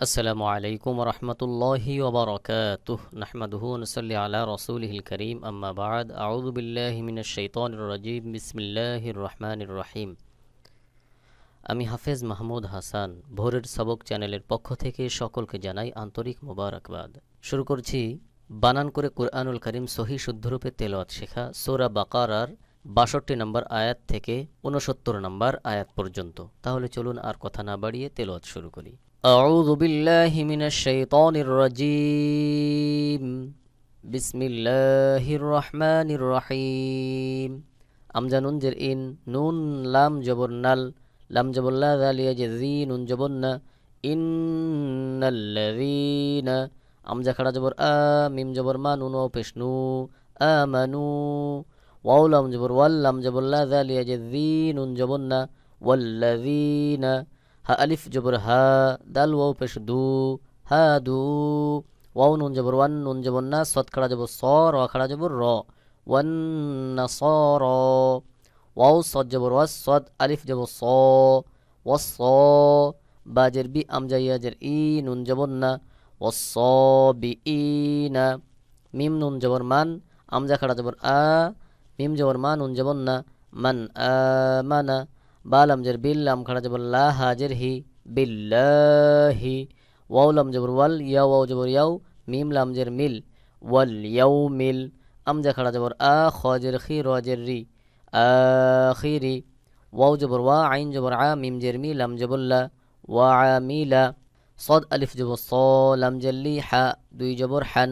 আসসালামু আলাইকুম রহমতুল্লাহি ওবরাকাতুহ নাহমাদুহু ওয়া নুসাল্লি আলা রাসূলিহিল কারীম আম্মা বা'দ আউযু বিল্লাহি মিনাশ শাইতানির রাজীম বিসমিল্লাহির রহমানির রহিম। আমি হাফেজ মাহমুদ হাসান ভোরের সবক চ্যানেলের পক্ষ থেকে সকলকে জানাই আন্তরিক মোবারকবাদ। শুরু করছি বানান করে কুরআনুল কারীম সহি শুদ্ধরূপে তেলাওয়াত শেখা সূরা বাকারার ৬২ নম্বর আয়াত থেকে ৬৯ নম্বর আয়াত পর্যন্ত। তাহলে চলুন আর কথা না বাড়িয়ে তেলাওয়াত শুরু করি। আউযু বিল্লাহি মিনাশ শাইতানির রাজীম বিসমিল্লাহির রহমানির রহিম। আমজা নুন জের ইন, নুন লাম জবর নাল, লাম জবর লা যালিয়া যে জি, নুন জবর না, ইন্নাল্লাযীনা। আমজা খাড়া জবর আ, মিম জবর মা, নুন ও পেশ নু, আমানু। ওয়াও লাম জবর ওয়াল, লাম জবর লা যালিয়া যে জি, নুন জবর না, ওয়াল্লাযীনা। হা আলিফ জবর হা, দাল ওয়াও পেশ দু, হা দু। ওয়াও নুন জবর ওয়ান, নুন জবর না, সদ খাড়া জবর স, র খাড়া জবর র, ওয়ান নাসার। ওয়াও সদ জবর ওয়াস, সদ আলিফ জবর স, ওয়াস স। বাজের বি, আমজা ইয়াজের ই, নুন জবর না, ওয়াস বি ই না। মিম নুন জবর মান, আমজা খাড়া জবর আ, মিম জবর মা, নুন জবর না, মান আমানা। বা লামজের বিল, লাম খাড়া জবর লা, হাজের হি, বিল্লাহি। ওয়াও লাম জবর ওয়াল, ইয়া ওয়াও জবর ইয়াও, মিম লামজের মিল, ওয়াল ইয়াও মিল। আমজা খাড়া জবর আ, খজের খি, রজের রি, আখিরি। ওয়াও জবর ওয়া, আইন জবর আ, মিম জের মি, লাম জবর লা, ওয়া আমিলা। সদ আলিফ জবর স, লাম জেল্লি হা, দুই জবর হান,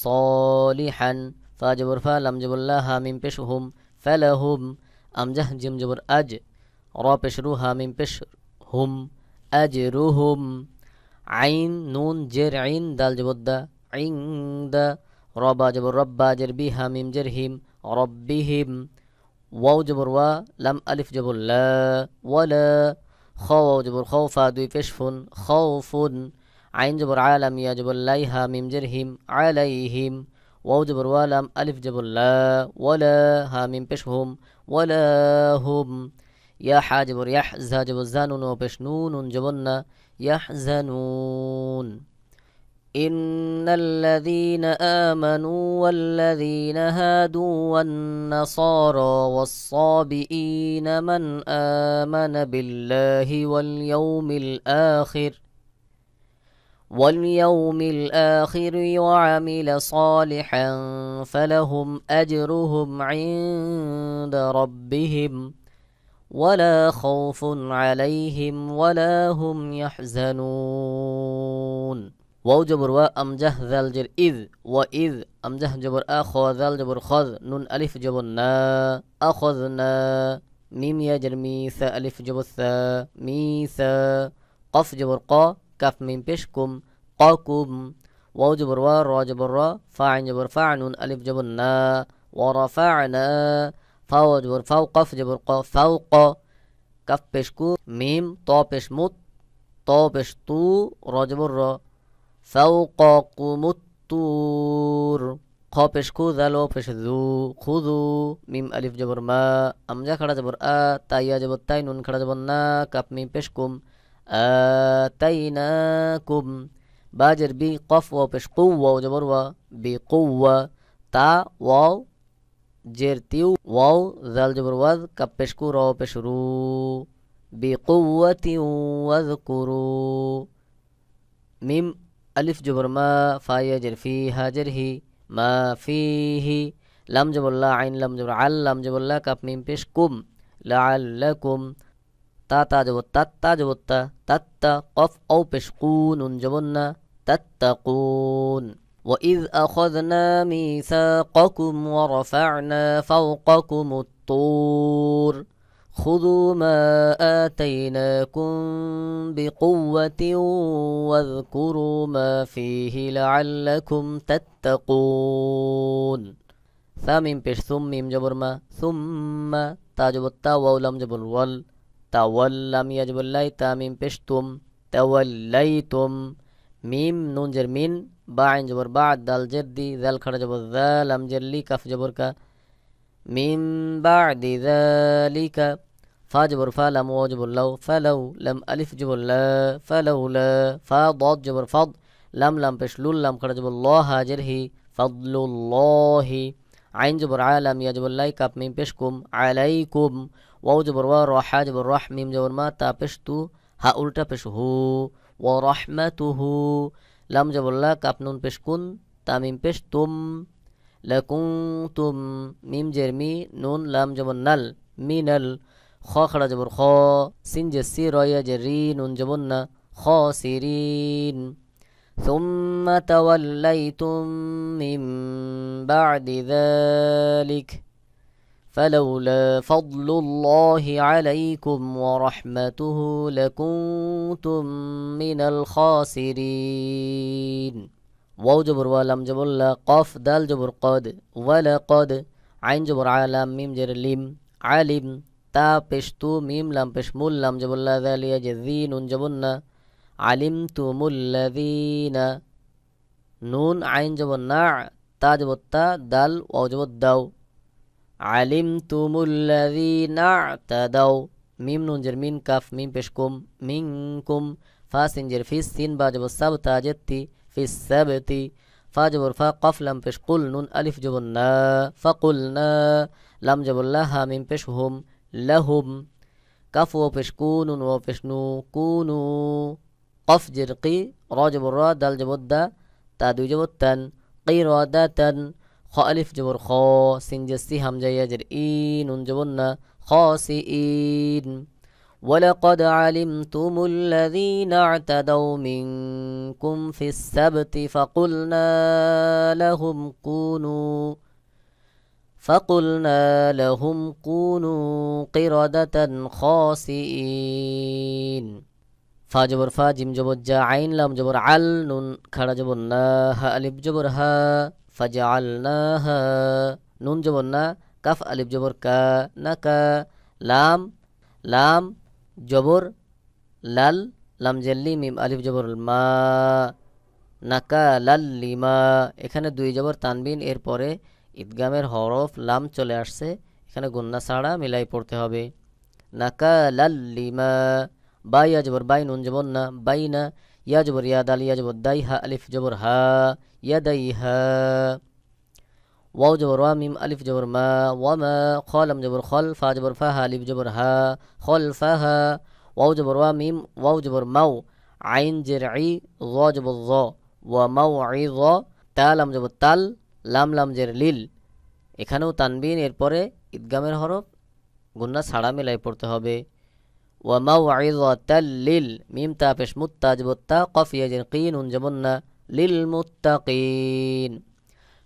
সলিহান। ফা জবর ফা, লাম জবর লা, হা মিম পেশ হুম, ফালাহুম। আমজাহ জিম জবর আজ, র পেশ রু, হা মিম পেশ হুম, আজরুহুম। আইন নুন জের আইন, দাল জবর দা, ইনদা। রবা জবর রব্বা, জের বি, হা মিম জের হিম, রব্বিহিম। ওয়াও জবর ওয়া, লাম আলিফ জবর লা, ওয়ালা। খ ওয়াও জবর খৌ, ফা দুই পেশ ফুন, খৌফুন। আইন জবর আ, লাম ইয়া জবর লাই, হা মিম জের হিম, আলাইহিম। ওয়াও জবর ওয়া, লাম আলিফ জবর লা, ওয়ালা, হা মিম পেশ হুম, ওয়ালাহুম। ইয়া হা জবর ইয়াহ, জা জবর জা, নুন ও পেশ নু, নুন জবর না, ইয়াহজানুন। إن الذين آمنوا والذين هادوا والنصارى والصابئين من آمن بالله واليوم الآخر وعمل صالحا فلهم أجرهم عند ربهم ولا خوف عليهم ولا هم يحزنون। ওয়াও জবর ওয়া, আমজাহ জাল জের ইজ, ওয়া ইজ। আমজাহ জবর আ, খ জাল জবর খজ, নুন আলিফ জবর না, আখযনা। মিম ইয়া জের মি, সা আলিফ জবর সা, মিসা। কফ জবর ক, কাফ মিম পেশ কুম, কাকুম। ওয়াও জবর ওয়া, র জবর র, ফা আইন জবর ফা, নুন আলিফ জবর না, ওয়া রাফা'না। ফা ওয়া জবর ফাও, কফ জবর ক, ফাওক। কাফ পেশ কু, মিম ত পেশ মুত, ত পেশ তু, র জবর র, ফাওকাকুমুত তুর। খ পেশ খু, জাল ও পেশ জু, খুযু। মিম আলিফ জবর মা, আমজা খাড়া জবর আ, তাইয়া জবর তাই, নুন খাড়া জবর না, কাপ মিম পেশ কুম, আতাইনাকুম। বাজের বি, কফ ওয়াও পেশ কু, ওয়াও জবর ওয়া, বি কুওয়া। তা ওয়াও জের তিউ, ওয়াও জাল জবর ওয়াজ, কাপ পেশ কু, র পেশ রু, বি কুওয়াতিন ওয়াযকুরু। মিম আলিফ জবর মা, ফা ইয়া জের ফি, হা জের হি, মা ফিহি। লাম জবর লা, আইন লাম জবর আল, লাম জবর লা, কাপ মিম পেশ কুম, লাআল্লাকুম। তা তা জবর তাত, তা জবর তা, তাত্তা। কফ ও পেশ কু, নুন জবর না, তাত্তাকুন। وإذ أخذنا ميثاقكم ورفعنا فوقكم الطور خذوا ما آتيناكم بقوة واذكروا ما فيه لعلكم تتقون। ثامين পেশ ثم মিম জবর মা, ثم তা জবর তা, ওয়াও লাম জবর ওয়াল, তাওয়াল্লাম ইয়া জবর লাই, তা মিম পেশ তুম, তাওয়াল্লাইতুম। মিম নুন জের মিন, বা আইন জবর বা, দাল জের দি, জাল খাড়া জবর জা, লাম জের লি, কাফ জবর কা, মিন বা'দি যালিকা। ফা জবর ফা লাম ওয়াও জবর লাউ ফালাউ লাম আলিফ জবর লা ফালাউলা ফা দাদ জবর ফাদ লাম লাম পেশ লুল লাম খাড়া জবর ল হাজের হি ফাদলুল্লাহি আইন জবর আ লাম ইয়া জবর লাই কাপ মিম পেশ কুম আলাইকুম ওয়াও জবর ওয়া র হা জবর রহ মিম জবর মা তা পেশ তু হা উল্টা পেশ হু ওয়া রাহমাতুহু লাম জবর লা কাপ নুন পেশ কুন তা মিম পেশ তুম লাকুনতুম মিম জের মি নুন লাম জবর নাল মিনাল খ খাড়া জবর খ সিন জে সি রয়া জে রি নুন জবর না খাসিরিন ثم توليتم من بعد ذلك فلولا فضل الله عليكم ورحمته لكنتم من الخاسرين واو جبر ولم جبر لا قاف دال جبر قد ولقد عين جبر علام ميم جر لم علم تا پشتو ميم لام پشمول لام جبر لا ذال يجذي نون جبرنا علمتم الذين نون عين جبر نع تا جبر تا دال واو جبر داو علمتم الذين اعتدوا ميم نون جر مين كاف ميم پشكم منكم فا سنجر في السين با جبر سب تا جتي في السبت فا جبر فا قف لم پش قل نون ألف جبر نا فقلنا لم جبر لها ميم پشهم لهم كف و پش كونون و پش نو كونو قف جرقي را جبر را دال جبر دا تا دو جبر تن قيرادة خ ألف جبر خا سنجسي همجا يجر إي نون جبر نا خاسئين ولقد علمتم الذين اعتدوا منكم في السبت فقلنا لهم كونوا قردة خاسئين فا جبر فا جيم جبر جا عين لام جبر عل نون خڑا جبر نا ها ألف جبر ها فجعلناها نون جبر نا كف ألف جبر كا نكا لام জবর লাল লাম জেল্লি মিম আলিফ জবর মা নাকা লাল্লিমা এখানে দুই জবর তানবিন এর পরে ইদগামের হরফ লাম চলে আসছে এখানে গুন্না ছাড়া মিলাই পড়তে হবে নাকা লাল্লিমা বা ইয়া জবর বাই নুন জবর না বাইনা ইয়া জবর ইয়া দাল ইয়া জবর দাই হা আলিফ জবর হা ইয়া দাই হা واو جبر وا ميم ألف جبر ما وما خالم جبر خل فا جبر فاها ألف جبر ها خلفها واو جبر وا ميم واو جبر مو عين جرعي ظا جبر ظا وموعظة তালাম জবর তাল লাম লাম জের লিল এখানেও তানবিন এরপরে ইদগামের হরফ গুন্না ছাড়া মিলাই পড়তে হবে ওয়ামাউইযাতাল লিল মিম তা পেশ মুত্তা জবর তা কফ ইয়া জের কিন নুন জবর না লিল মুত্তাকিন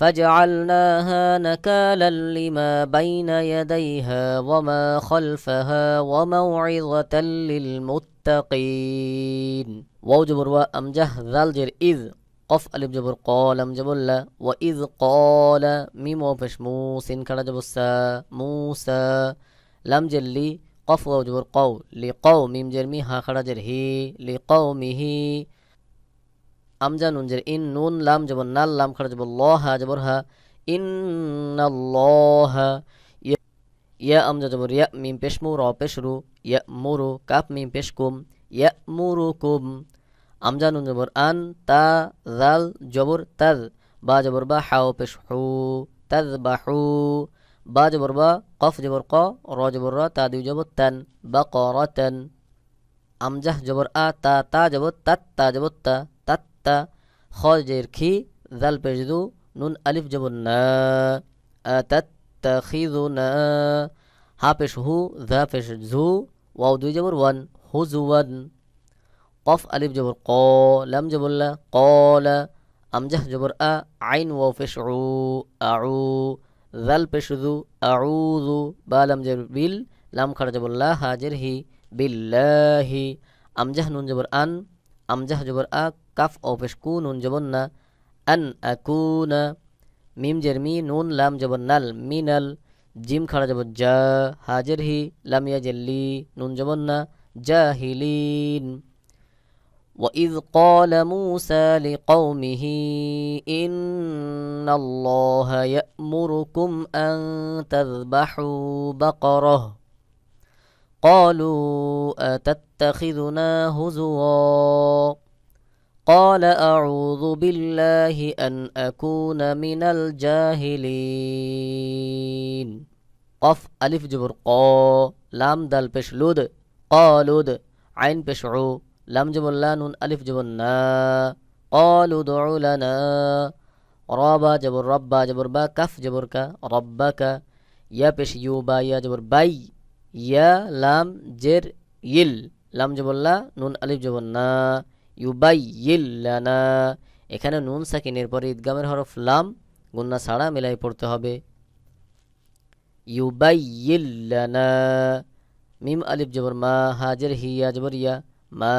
فجعلناها نكالا لما بين يديها وما خلفها وموعظة للمتقين واو جبر وأمجه ذال جر إذ قف ألف جبر قال أم جبر لا وإذ قال ميم وفش موسين كلا جبر سا موسى لم جلي قف واو جبر قو لقوم ميم جرمي ها خلا جر هي لقومه আমজা নুন জের ইন নুন লাম জবর নাল লাম খাড়া জবর ল হা জবর হা ইন্নাল্লাহ ইয়া আমজা জবর ইয়া মিম পেশমু র পেশরু ইয়া মুরু কাপ মিম পেশকুম ইয়া মুরুকুম আমজা নুন জবর আন তা জাল জবর তাজ বা জবর বা হাও পেশহু তাজবাহু বা জবর বা কফ জবর ক র জবর র তা দুই জবর তান বাকারাতান আমজাহ জবর আ তা তা জবর তাত তা জবর তা তা খজের খি জাল পেশদু নুন আলিফ জবর না আতাত্তাখিযুনা হা পেশ হু যা পেশ জু ওয়াও দুই জবর ওয়ান হুজওয়ান কফ আলিফ জবর ক লাম জবর লা ক্বালা আমজাহ জবর আ আইন ওয়াও পেশ উ আউ জাল পেশ জু আউযু বা লাম জবর বিল লাম খাড়া জবর লা হাজের হি বিল্লাহি আমজাহ নুন জবর আন আমজাহ জবর আ কাফ ও পেশ কু নুন জবর না আন আকুনা মিম জের মি নুন লাম জবর নাল মিনাল জিম খাড়া জবর জা হাজের হি লাম ইয়া জেল্লি নুন জবর না জাহিলিন وإذ قال موسى لقومه إن الله يأمركم أن تذبحوا بقرة قالوا أتتخذنا هزوا قال أعوذ بالله أن أكون من الجاهلين قف ألف جبر قا لام دال পেশ লুদ قالود عين পেশ উ লাম জবর লা নুন আলিফ জবর না قالوا ادع لنا رابا جبر ربا جبر با كف جبر كا ربك يا পেশ ইউ বা ইয়া জবর বাই ইয়া লাম জের ইল লাম জবর লা নুন আলিফ জবর না ইউবাইয়িল লানা এখানে নুন সাকিনের পরে ইদগামের হরফ লাম গুন্না ছাড়া মিলাই পড়তে হবে ইউবাইয়িল লানা মিম আলিফ জবর মা হাজের হিয়া জবর ইয়া মা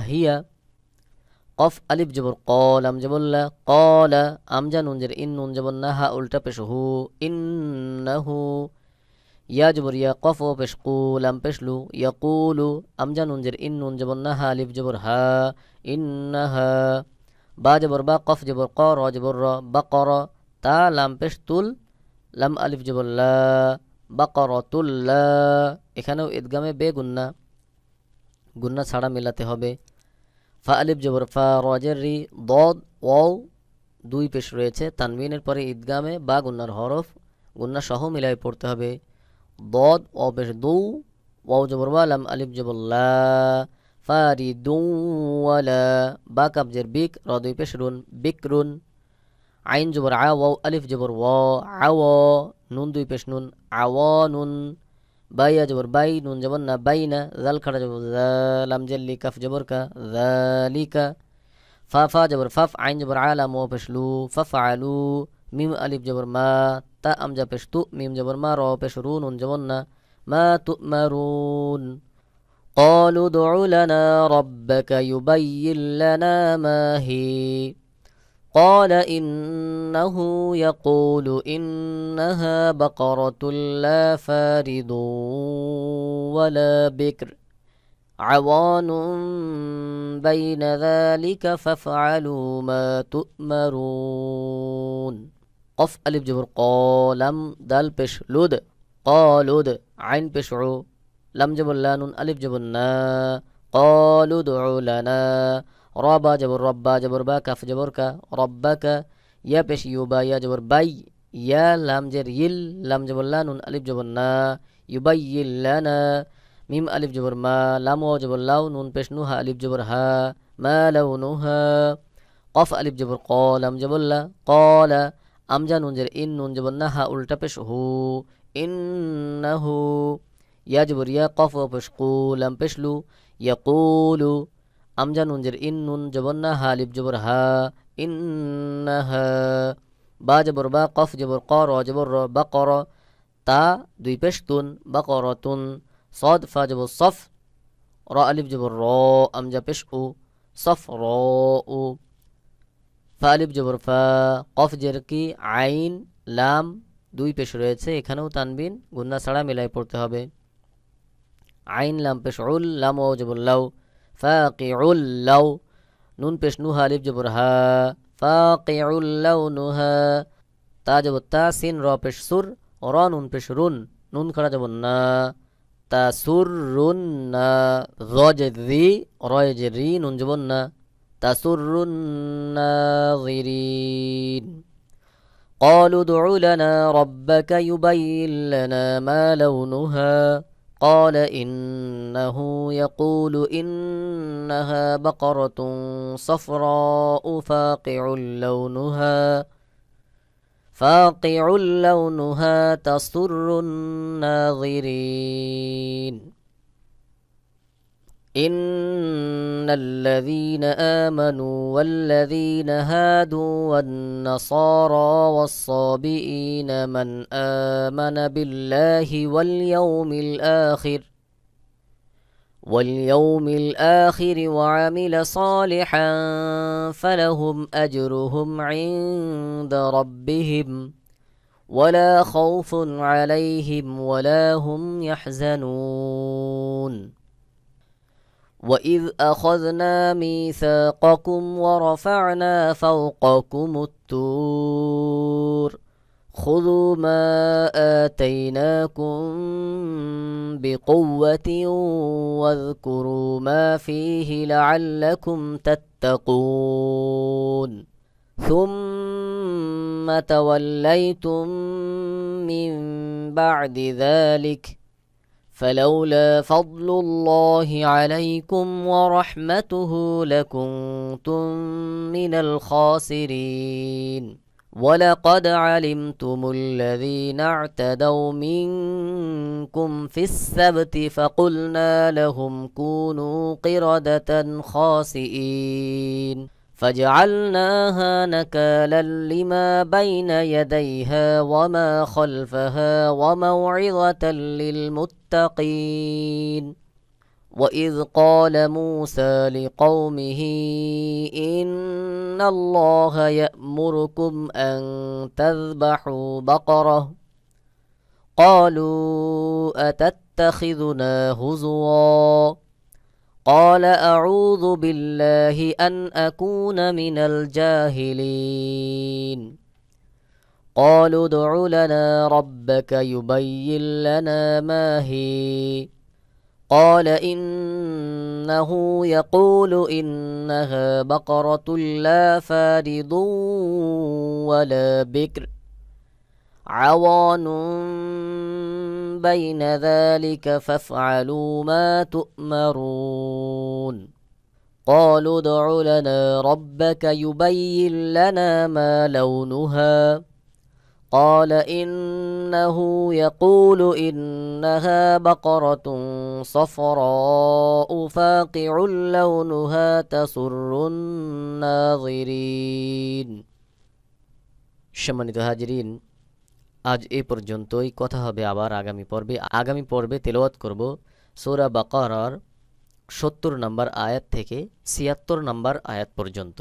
হিয়া কফ আলিফ জবর ক লাম জবর লা ক্বালা আমজা নুন জের ইন নুন জবর না হা উল্টা পেশ হু ইন্নাহু ইয়া জবর ইয়া কফ ও পেশ কু লাম পেশ লু ইয়াকুলু আমজা নুন জের ইন নুন জবর না হা আলিফ জবর হা ইন্নাহা বা জবর বা কফ জবর ক র জবর র বাকর তা লাম পেশ তুল লাম আলিফ জবর লা বাকরাতুল্লা এখানেও ইদগামে বে গুন্না গুন্না ছাড়া মেলাতে হবে ফা আলিফ জবর ফা র জের রি দদ ওয়াও দুই পেশ রয়েছে তানবিনের পরে ইদগামে বা গুন্নার হরফ গুন্না সহ মিলাই পড়তে হবে দদ ও পেশ দু ওয়াও জবর ওয়া লাম আলিফ জবর লা ফারিদুন ওয়ালা বা কাবজের বিক র দুই পেশ রুন বিকরুন আইন জবর আ ওয়াও আলিফ জবর ওয়া আও নুন দুই পেশ নুন আওয়ানুন বাইয়া জবর বাই নুন জবর না বাইনা জাল খাড়া জবর লাম জেল্লি কাফ জবর কা যালিকা ফা ফা জবর ফাফ আইন জবর আ লাম ওয়া পেশ লু ফাফআলু মিম আলিফ জবর মা তা আমজা পেশ তু মিম জবর মা র পেশ রু নুন জবর না মা তুমারুন قالوا ادع لنا ربك يبين لنا ما هي قال إنه يقول إنها بقرة لا فارض ولا بكر عوان بين ذلك فافعلوا ما تؤمرون قف ألف جبر قالم دال পেশ লুদ قالود عين পেশ উ লাম জবর লা নুন আলিফ জবর না قالوا ادع لنا রবা জবর রব্বা জবর বা কাফ জবর কা রব্বাকা ইয়া পেশ ইউবা ইয়া জবর বাই ইয়া লাম জের ইল লাম জবর লা নুন আলিফ জবর না ইউবাইয়িল লানা মিম আলিফ জবর মা লাম ওয়া জবর লাউ নুন পেশ নু হা আলিফ জবর হা মা লাউনুহা কফ আলিফ জবর ক লাম জবর লা ক্বালা আমজা নুন জের ইন নুন জবর না হা উল্টা পেশ হু ইন্নাহু ইয়া জবর ইয়া কফ ওয়া পেশ কু লাম পেশ লু ইয়াকুলু আমজা নুন জের ইন নুন জবর না হা আলিফ জবর হা ইন্নাহা বা জবর বা কফ জবর ক র জবর র বাকর তা দুই পেশ তুন বাকরাতুন صاد ফা জবর সফ র আলিফ জবর র আমজা পেশ উ সফ র উ ফা আলিফ জবর ফা কফ জের কি আইন লাম দুই পেশ রয়েছে এখানেও তানবিন গুন্না ছাড়া মিলাই পড়তে হবে আইন লাম পেশ উল লাম ওয়া জবর লাউ ফাকিউল লাউ নুন পেশ নু হা আলিফ জবর হা ফাকিউল লাউনুহা তা জবর তা সিন র পেশ সুর র নুন পেশ রুন নুন খাড়া জবর না তাসুররুন না র জেরি র জেরি নুন জবর না তাসুররুন নাযিরিন قالوا ادع لنا ربك يبين لنا ما لونها قال إنه يقول إنها بقرة صفراء فاقع لونها تسر الناظرين إن الذين آمنوا والذين هادوا والنصارى والصابئين من آمن بالله واليوم الآخر وعمل صالحا فلهم أجرهم عند ربهم ولا خوف عليهم ولا هم يحزنون وإذ أخذنا ميثاقكم ورفعنا فوقكم الطور خذوا ما آتيناكم بقوة واذكروا ما فيه لعلكم تتقون ثم توليتم من بعد ذلك فلولا فضل الله عليكم ورحمته لكنتم من الخاسرين ولقد علمتم الذين اعتدوا منكم في السبت فقلنا لهم كونوا قردة خاسئين فجعلناها نكالا لما بين يديها وما خلفها وموعظة للمتقين وإذ قال موسى لقومه إن الله يأمركم أن تذبحوا بقرة قالوا أتتخذنا هزوا قال أعوذ بالله أن أكون من الجاهلين قالوا ادع لنا ربك يبين لنا ما هي قال إنه يقول إنها بقرة لا فارض ولا بكر عوان بين ذلك فافعلوا ما تؤمرون قالوا ادع لنا ربك يبين لنا ما لونها قال إنه يقول إنها بقرة صفراء فاقع لونها تسر الناظرين সম্মানিত হাজিরিন, আজ এ পর্যন্তই। কথা হবে আবার আগামী পর্বে তেলাওয়াত করব সূরা বাকারার ৭০ নম্বর আয়াত থেকে ৭৬ নম্বর আয়াত পর্যন্ত।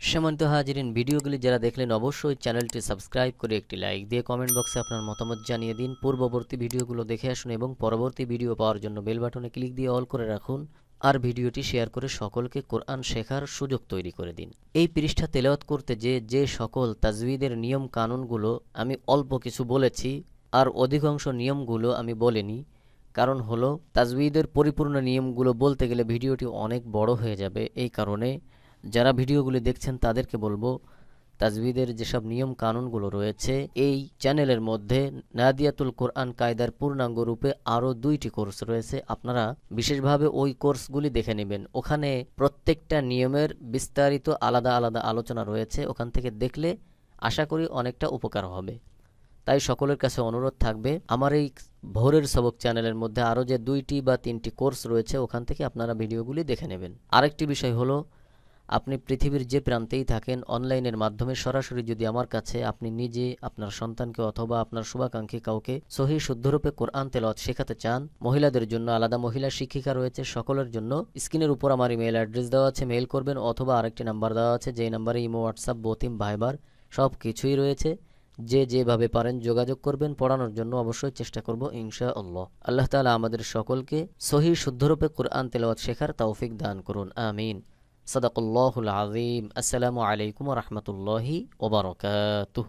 সম্মানিত হাজিরিন, ভিডিওগুলি যারা দেখলেন অবশ্যই চ্যানেলটি সাবস্ক্রাইব করে একটি লাইক দিয়ে কমেন্ট বক্সে আপনার মতামত জানিয়ে দিন। পূর্ববর্তী ভিডিওগুলো দেখে আসুন এবং পরবর্তী ভিডিও পাওয়ার জন্য বেল বাটনে ক্লিক দিয়ে অল করে রাখুন। আর ভিডিওটি শেয়ার করে সকলকে কোরআন শেখার সুযোগ তৈরি করে দিন। এই পৃষ্ঠা তেলাওয়াত করতে যে সকল তাজউইদের নিয়ম কানুনগুলো আমি অল্প কিছু বলেছি, আর অধিকাংশ নিয়মগুলো আমি বলিনি। কারণ হলো তাজউইদের পরিপূর্ণ নিয়মগুলো বলতে গেলে ভিডিওটি অনেক বড় হয়ে যাবে। এই কারণে যারা ভিডিওগুলি দেখছেন তাদেরকে বলবো, তাজউইদের যেসব নিয়ম কানুনগুলো রয়েছে এই চ্যানেলের মধ্যে নাদিয়াতুল কোরআন কায়দার পূর্ণাঙ্গ রূপে আরও 2টি কোর্স রয়েছে। আপনারা বিশেষভাবে ওই কোর্সগুলি দেখে নেবেন। ওখানে প্রত্যেকটা নিয়মের বিস্তারিত আলাদা আলাদা আলোচনা রয়েছে। ওখান থেকে দেখলে আশা করি অনেকটা উপকার হবে। তাই সকলের কাছে অনুরোধ থাকবে, আমার এই ভোরের সবক চ্যানেলের মধ্যে আরও যে 2টি বা 3টি কোর্স রয়েছে ওখান থেকে আপনারা ভিডিওগুলি দেখে নেবেন। আরেকটি বিষয় হলো, আপনি পৃথিবীর যে প্রান্তেই থাকেন অনলাইনের মাধ্যমে সরাসরি যদি আমার কাছে আপনি নিজে আপনার সন্তানকে অথবা আপনার শুভাকাঙ্ক্ষী কাউকে সহিহ শুদ্ধরূপে কোরআন তেলাওয়াত শেখাতে চান, মহিলাদের জন্য আলাদা মহিলা শিক্ষিকা রয়েছে। সকলের জন্য স্ক্রিনের উপর আমার ইমেল অ্যাড্রেস দেওয়া আছে, মেইল করবেন, অথবা আরেকটি নাম্বার দেওয়া আছে যেই নাম্বারে ইমো, হোয়াটসঅ্যাপ, বতিম, ভাইবার সব কিছুই রয়েছে। যেভাবে পারেন যোগাযোগ করবেন। পড়ানোর জন্য অবশ্যই চেষ্টা করব ইনশাআল্লাহ। আল্লাহ তাআলা আমাদের সকলকে সহিহ শুদ্ধরূপে কোরআন তেলাওয়াত শেখার তৌফিক দান করুন, আমিন। সাদাকাল্লাহুল আযীম। আসসালামু আলাইকুম ওয়া রাহমাতুল্লাহি ওয়া বারাকাতুহু।